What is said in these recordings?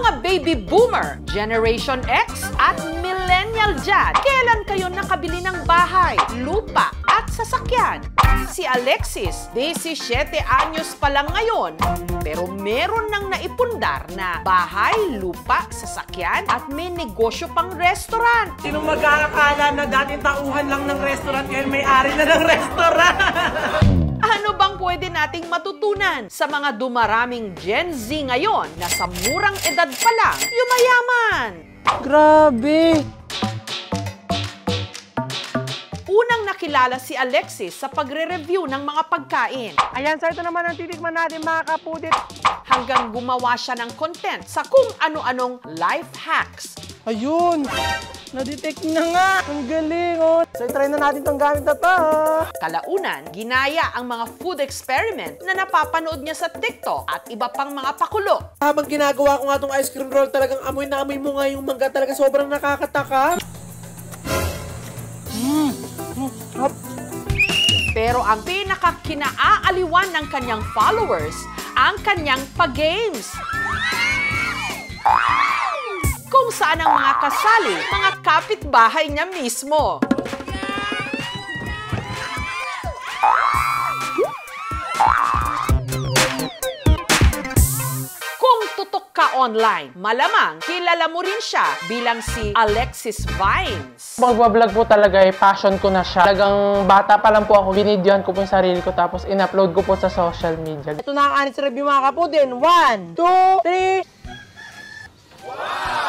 Mga baby boomer, Generation X at millennial dyan, kailan kayo nakabili ng bahay, lupa at sasakyan? Si Alexis, 17 anyos pa lang ngayon, pero meron nang naipundar na bahay, lupa, sasakyan at may negosyo pang restaurant. Sino mag-aakala na dating tauhan lang ng restaurant ngayon may-ari na ng restaurant? Ano bang pwede nating matutunan sa mga dumaraming Gen Z ngayon na sa murang edad pa lang yumayaman? Grabe! Unang nakilala si Alexis sa pagre-review ng mga pagkain. Ayan, sir, ito naman ang titikman natin, mga kapudit. Hanggang gumawa siya ng content sa kung ano-anong life hacks. Ayun! Na-detect na nga! Ang galing, oh! So, try na natin itong gamit na to. Kalaunan, ginaya ang mga food experiment na napapanood niya sa TikTok at iba pang mga pakulo. Habang ginagawa ko nga itong ice cream roll, talagang amoy na amoy mo nga yung mangga. Talaga sobrang nakakataka. Pero ang pinaka-kinaaaliwan ng kanyang followers, ang kanyang pag-games. Kung saan ang mga kasali, mga kapitbahay niya mismo. Kung tutok ka online, malamang kilala mo rin siya bilang si Alexis Vines. Pag-vlog po talaga passion ko na siya. Talagang bata pa lang po ako, binidyohan ko po yung sarili ko tapos in-upload ko po sa social media. Ito na ang anis review, mga kapudin. 1, 2, 3...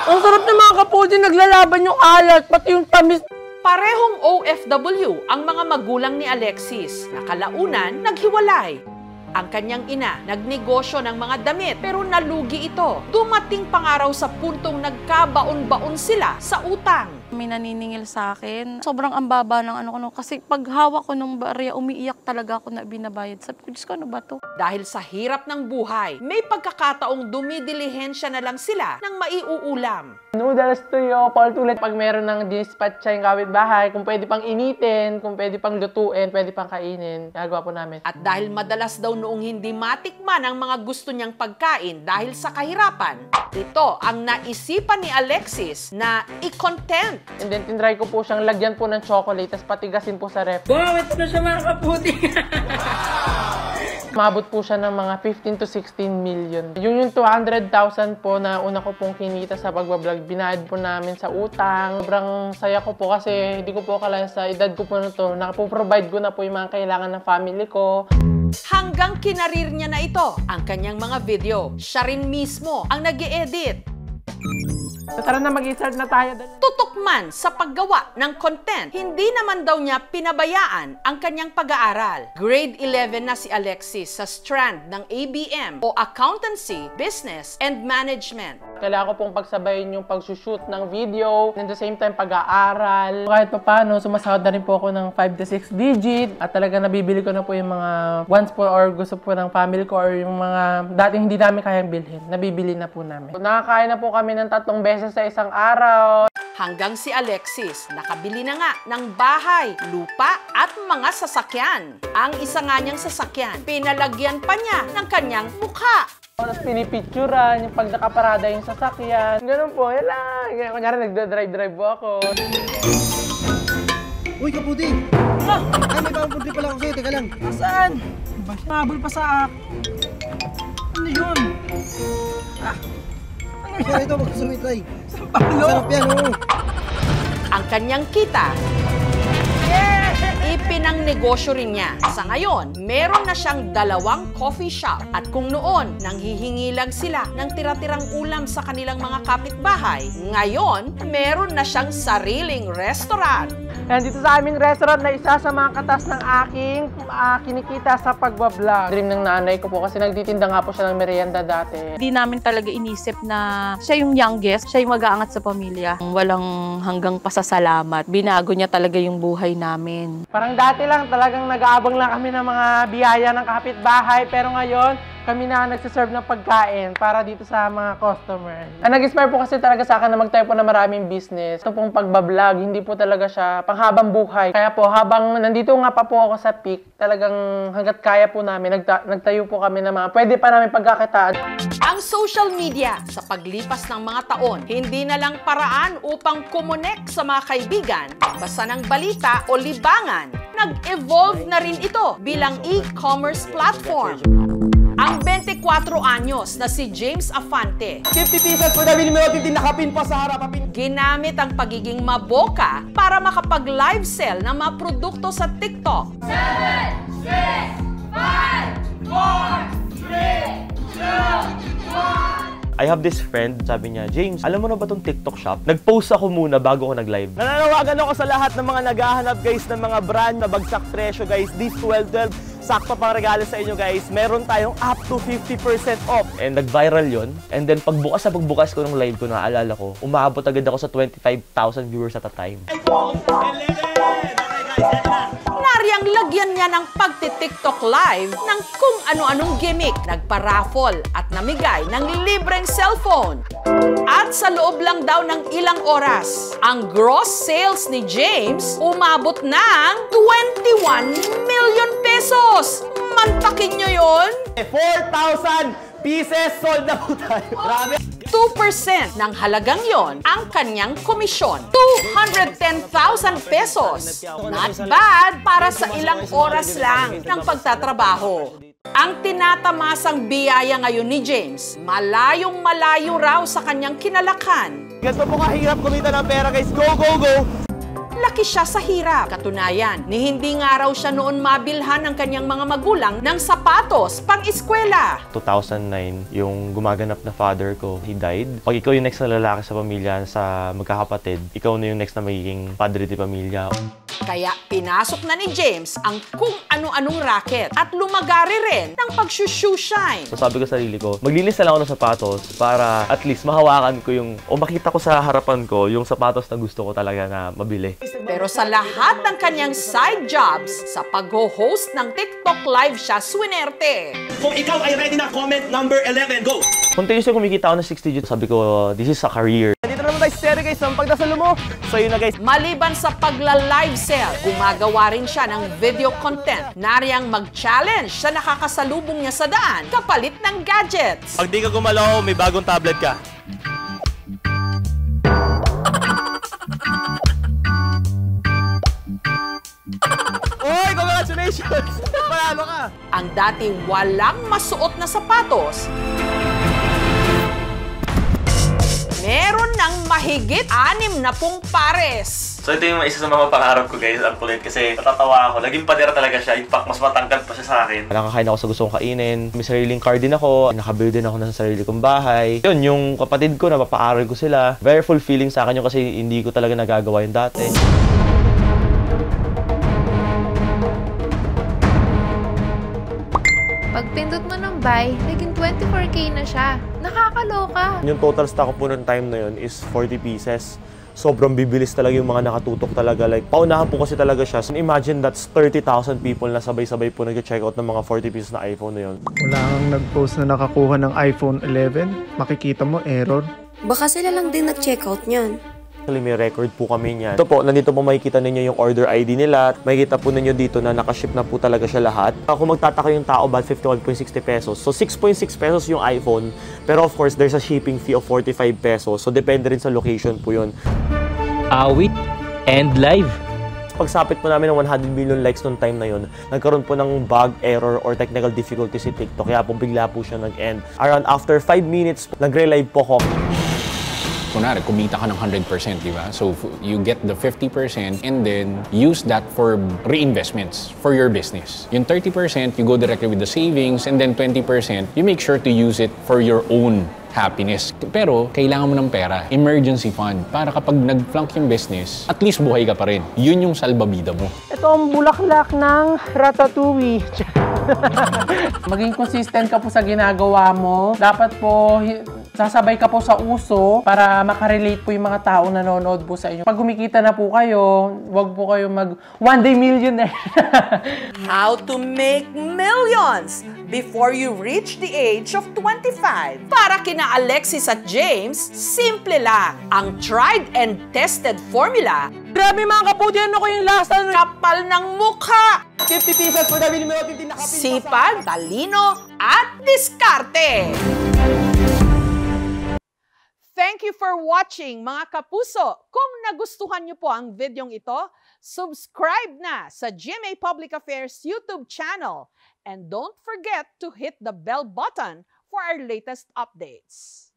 Ang sarap ng mga kapudin, naglalaban yung alat, pati yung tamis. Parehong OFW ang mga magulang ni Alexis na kalaunan naghiwalay. Ang kanyang ina, nagnegosyo ng mga damit pero nalugi ito. Dumating pangaraw sa puntong nagkabaon-baon sila sa utang. May naniningil sa akin. Sobrang ambaba ng ano ko. Kasi pag hawak ko ng barya, umiiyak talaga ako na binabayad. Sabi ko, Diyos ko, ano ba to? Dahil sa hirap ng buhay, may pagkakataong dumidilihensya na lang sila ng maiuulam. Noodles tuyo, paulit-ulit. Pag meron ng dispatch siya yung kapitbahay, kung pwede pang initin, kung pwede pang lutuin, pwede pang kainin, gagawa po namin. At dahil madalas daw noong hindi matikman ang mga gusto niyang pagkain dahil sa kahirapan, ito ang naisipan ni Alexis na i-content. And then, tinry ko po siyang lagyan po ng chocolate, tapos patigasin po sa ref. Wow, ito na siya, mga kapudin. Umabot po siya ng mga 15 to 16 million. Yung 200,000 po na una ko pong kinita sa pagbablog, binayad po namin sa utang. Sobrang saya ko po kasi hindi ko po akala sa edad ko po na to, nakapoprovide ko na po yung mga kailangan ng family ko. Hanggang kinarir niya na ito ang kanyang mga video. Siya rin mismo ang nag-e-edit. So, tara na, mag-start na tayo. Tutok man sa paggawa ng content, hindi naman daw niya pinabayaan ang kanyang pag-aaral. Grade 11 na si Alexis sa strand ng ABM o Accountancy, Business and Management. Kailangan ko pong pagsabayin yung pagsushoot ng video, and at the same time pag-aaral. Kahit pa paano, sumasahod na rin po ako ng 5 to 6 digit at talaga nabibili ko na po yung mga wants po or gusto po ng family ko or yung mga dating hindi namin kayang bilhin. Nabibili na po namin. Nakakain na po kami ng 3 beses sa isang araw. Hanggang si Alexis, nakabili na nga ng bahay, lupa at mga sasakyan. Ang isa nga niyang sasakyan, pinalagyan pa niya ng kanyang mukha. Tapos pinipicturan yung pag nakaparada yung sasakyan. Ganun po, yan lang. Kunyari nagdadrive-drive po ako. Uy, kapudi! Ay, may pampunti pala ako sa'yo. Teka lang. Saan? Mabul pa sa... Ano yun? Sir, ito, mag-sumit try. Sampalo? Sarap yan, oo. Ang kanyang kita, ipinang negosyo rin niya. Sa ngayon, meron na siyang 2 coffee shop. At kung noon, nanghihingi lang sila ng tira-tirang ulam sa kanilang mga kapitbahay, ngayon, meron na siyang sariling restaurant. And dito sa aming restaurant na isa sa mga katas ng aking kinikita sa pagbablog. Dream ng nanay ko po kasi nagtitinda nga po siya ng merienda dati. Hindi namin talaga inisip na siya yung youngest, siya yung mag-aangat sa pamilya. Walang hanggang pasasalamat. Binago niya talaga yung buhay namin. Parang dati lang talagang nag-aabang lang kami ng mga biyaya ng kapitbahay. Pero ngayon, kami na nagsiserve ng pagkain para dito sa mga customer. Ang nag-inspire po kasi talaga sa akin na magtayo po na maraming business. Ito pong pagbablog, hindi po talaga siya panghabang buhay. Kaya po, habang nandito nga pa po ako sa peak, talagang hanggat kaya po namin, nagtayo po kami ng mga pwede pa namin pagkakitaan. Ang social media sa paglipas ng mga taon, hindi na lang paraan upang kumonek sa mga kaibigan, basa ng balita o libangan. Nag-evolve na rin ito bilang e-commerce platform. Ang 24 anyos na si James Afante, 50 pieces po nabili mo, 15 nakapin pa sa harap. ginamit ang pagiging maboka para makapag-live sell ng mga produkto sa TikTok. 7, 6, 5, 4, 3, 2, 1. I have this friend, sabi niya, James, alam mo na ba tong TikTok shop? Nag-post ako muna bago ako nag-live. Nananawagan ako sa lahat ng mga naghahanap guys ng mga brand na bagsak presyo guys. This 12/12, sakto pang regalo sa inyo guys. Meron tayong up to 50% off. And nag-viral yon. And then pagbukas ko ng live ko, naalala ko, umaabot agad ako sa 25,000 viewers at a time. Nariyang lagyan niya ng pagti-TikTok live ng kung ano-anong gimmick, nagpa-raffle at namigay ng libreng cellphone. At sa loob lang daw ng ilang oras, ang gross sales ni James umabot ng 21 million pesos. Mantakin nyo yun? 4,000 pieces sold na po tayo. Grabe. 2% ng halagang yon ang kanyang komisyon. 210,000 pesos. Not bad para sa ilang oras lang ng pagtatrabaho. Ang tinatamasang biyaya ngayon ni James, malayong-malayo raw sa kanyang kinalakan. Ganito po kahirap kumita ng pera guys. Go, go, go! Laki siya sa hirap. Katunayan, ni hindi nga raw siya noon mabilhan ng kanyang mga magulang ng sapatos pang-eskwela. 2009, yung gumaganap na father ko, he died. Pag ikaw yung next na lalaki sa pamilya, sa magkakapatid, ikaw na yung next na magiging padre de pamilya. Kaya pinasok na ni James ang kung ano-anong racket at lumagari rin ng pag-shoe-shine. So sabi ko sa sarili ko, maglinis na lang ako ng sapatos para at least mahawakan ko yung, o makita ko sa harapan ko yung sapatos na gusto ko talaga na mabili. Pero sa lahat ng kanyang side jobs, sa pag-host ng TikTok live siya swinerte. Kung ikaw ay ready na, comment number 11, go! Continuously kumikita ako ng 6 digits. Sabi ko, this is a career. Dito naman tayo sa guys, ang pagdasalo mo. So yun na guys. Maliban sa pagla-live sell, gumagawa rin siya ng video content. Nariyang mag-challenge sa nakakasalubong niya sa daan kapalit ng gadgets. Pag di ka gumalaw, may bagong tablet ka. Oy, congratulations! Panalo ka! Ang dati walang masuot na sapatos, meron ng mahigit 60 pares. So ito yung isa sa mga pangarap ko guys, ang kulit kasi natatawa ako. Naging padera talaga siya. In fact, mas matangkad pa siya sa akin. Nakakain ako sa gusto kong kainin. May sariling car din ako. Nakabili din ako ng sarili kong bahay. Yun, yung kapatid ko, napapaaral ko sila. Very fulfilling sa akin yun kasi hindi ko talaga nagagawa yun dati. Pagpindot mo ng buy, naging 24K na siya. Nakakaloka. Yung total stock ko po ng time na yun is 40 pieces. Sobrang bibilis talaga yung mga nakatutok talaga. Like, paunahan po kasi talaga siya. So, imagine that's 30,000 people na sabay-sabay po nag-check out ng mga 40 pieces na iPhone na yun. Wala kang nag-post na nakakuha ng iPhone 11. Makikita mo, error. Baka sila lang din nag-check out niyan. Actually, may record po kami niyan. Ito po, nandito po makikita ninyo yung order ID nila. Makikita po ninyo dito na nakaship na po talaga siya lahat. Kung magtataka yung tao, about 51.60 pesos. So, 6.6 pesos yung iPhone. Pero of course, there's a shipping fee of 45 pesos. So, depende rin sa location po yun. Awit and live. Pagsapit po namin ng 100 million likes noong time na yun, nagkaroon po ng bug, error, or technical difficulty si TikTok. Kaya po bigla po siya nag-end. Around after 5 minutes, nagre-live po ko. Kunwari, kumita ka ng 100%, di ba? So, you get the 50% and then use that for reinvestments for your business. Yung 30%, you go directly with the savings and then 20%, you make sure to use it for your own happiness. Pero, kailangan mo ng pera, emergency fund, para kapag nag-flunk yung business, at least buhay ka pa rin. Yun yung salbabida mo. Ito ang bulaklak ng ratatouille. Maging consistent ka po sa ginagawa mo. Dapat po Sasabay ka po sa uso para makarelate po yung mga taong nanonood po sa inyo. Pag kumikita na po kayo, wag po kayo mag one day millionaire. How to make millions before you reach the age of 25. Para kina Alexis at James, simple lang. Ang tried and tested formula. Grabe mga kaputi, ano ko yung lasa? Kapal ng mukha. 50 pesos for the minimum 15 nakapin. Sipag, talino, at diskarte. Thank you for watching, mga kapuso. Kung nagustuhan niyo po ang videong ito, subscribe na sa GMA Public Affairs YouTube channel. And don't forget to hit the bell button for our latest updates.